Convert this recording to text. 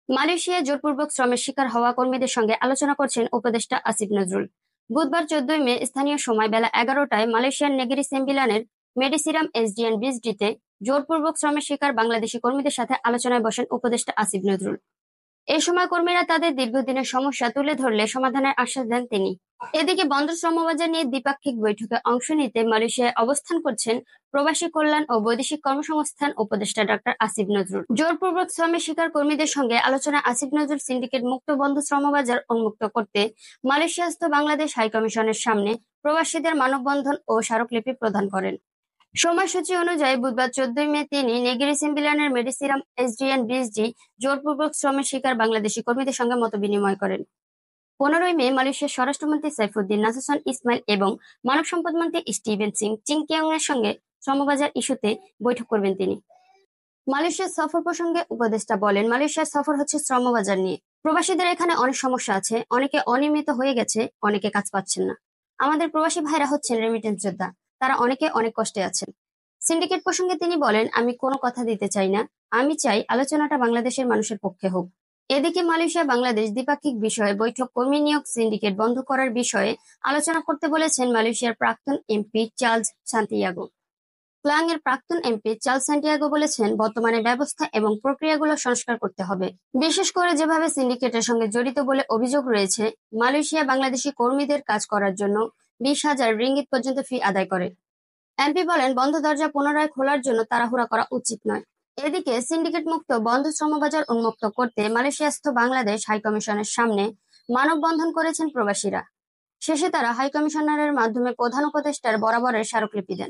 মালয়েশিয়ায় জোরপূর্বক শ্রমের শিকার হওয়া কর্মীদের সঙ্গে আলোচনা করছেন উপদেষ্টা আসিফ নজরুল। বুধবার 14 মে স্থানীয় সময় বেলা 11টায় মালয়েশিয়ার নেগেরি সেম্বিলানের মেডিসিরাম এসডিএন বিএসডিতে জোরপূর্বক শ্রমের শিকার বাংলাদেশি কর্মীদের সাথে আলোচনায় বসেন উপদেষ্টা আসিফ নজরুল। এ সময় কর্মীরা তাদের দীর্ঘদিনের সমস্যা তুলে ধরলে সমাধানের আশ্বাস দেন তিনি। এদিকে বন্দর শ্রমবাজার নিয়ে দ্বিপাক্ষিক বৈঠকে অংশ নিতে মালয়েশিয়ায় অবস্থান করছেন প্রবাসী কল্যাণ ও বৈদেশিক কর্মসংস্থান উপদেষ্টা ডক্টর আসিফ নজরুল। জোরপূর্বক শ্রমের শিকার কর্মীদের সঙ্গে আলোচনায় আসিফ নজরুল সিন্ডিকেট মুক্ত বন্ধ শ্রমবাজার উন্মুক্ত করতে মালয়েশিয়াস্থ বাংলাদেশ হাইকমিশনের সামনে প্রবাসীদের মানববন্ধন ও স্মারকলিপি প্রদান করেন। সময়সূচি অনুযায়ী বুধবার 14 মে তিনি নেগেরি সেম্বিলানের মেডিসিরাম এসডিএন বিএসডি জোরপূর্বক শ্রমের শিকার বাংলাদেশি কর্মীদের সঙ্গে মতবিনিময় করেন। 15 মে মালয়েশিয়ার স্বরাষ্ট্রমন্ত্রী সাইফুদ্দিন নাসুসান ইসমাইল এবং মানব সম্পদ মন্ত্রী স্টিভেন সিং চিংকিয়াং এর সঙ্গে শ্রমবাজার ইস্যুতে বৈঠক করবেন তিনি। মালয়েশিয়ার সফর প্রসঙ্গে উপদেষ্টা বলেন, মালয়েশিয়ার সফর হচ্ছে শ্রমবাজার নিয়ে। প্রবাসীদের এখানে অনেক সমস্যা আছে, অনেকে অনিয়মিত হয়ে গেছে, অনেকে কাজ পাচ্ছেন না। আমাদের প্রবাসী ভাইরা হচ্ছেন রেমিটেন্স যোদ্ধা, তারা অনেকে অনেক কষ্টে আছেন। সিন্ডিকেট প্রসঙ্গে তিনি বলেন, আমি কোনো কথা দিতে চাই না, আমি চাই আলোচনাটা বাংলাদেশের মানুষের পক্ষে হোক। এদিকে মালয়েশিয়া বাংলাদেশ দ্বিপাক্ষিক বিষয়ে বৈঠক কর্মী নিয়োগ সিন্ডিকেট বন্ধ করার বিষয়ে আলোচনা করতে বলেছেন মালয়েশিয়ার প্রাক্তন এমপি চার্লস সান্তিয়াগো। ক্লাং এর প্রাক্তন এমপি চার্লস সান্তিয়াগো বলেছেন, বর্তমানে ব্যবস্থা এবং প্রক্রিয়াগুলো সংস্কার করতে হবে, বিশেষ করে যেভাবে সিন্ডিকেটের সঙ্গে জড়িত বলে অভিযোগ রয়েছে। মালয়েশিয়া বাংলাদেশি কর্মীদের কাজ করার জন্য 20,000 রিঙ্গিত পর্যন্ত ফি আদায় করে। এমপি বলেন, বন্ধ দরজা পুনরায় খোলার জন্য তাড়াহুড়া করা উচিত নয়। এদিকে সিন্ডিকেট মুক্ত বন্ধ শ্রমবাজার উন্মুক্ত করতে মালয়েশিয়াস্থ বাংলাদেশ হাইকমিশনের সামনে মানববন্ধন করেছেন প্রবাসীরা। শেষে তারা হাইকমিশনারের মাধ্যমে প্রধান উপদেষ্টার বরাবরের স্মারকলিপি দেন।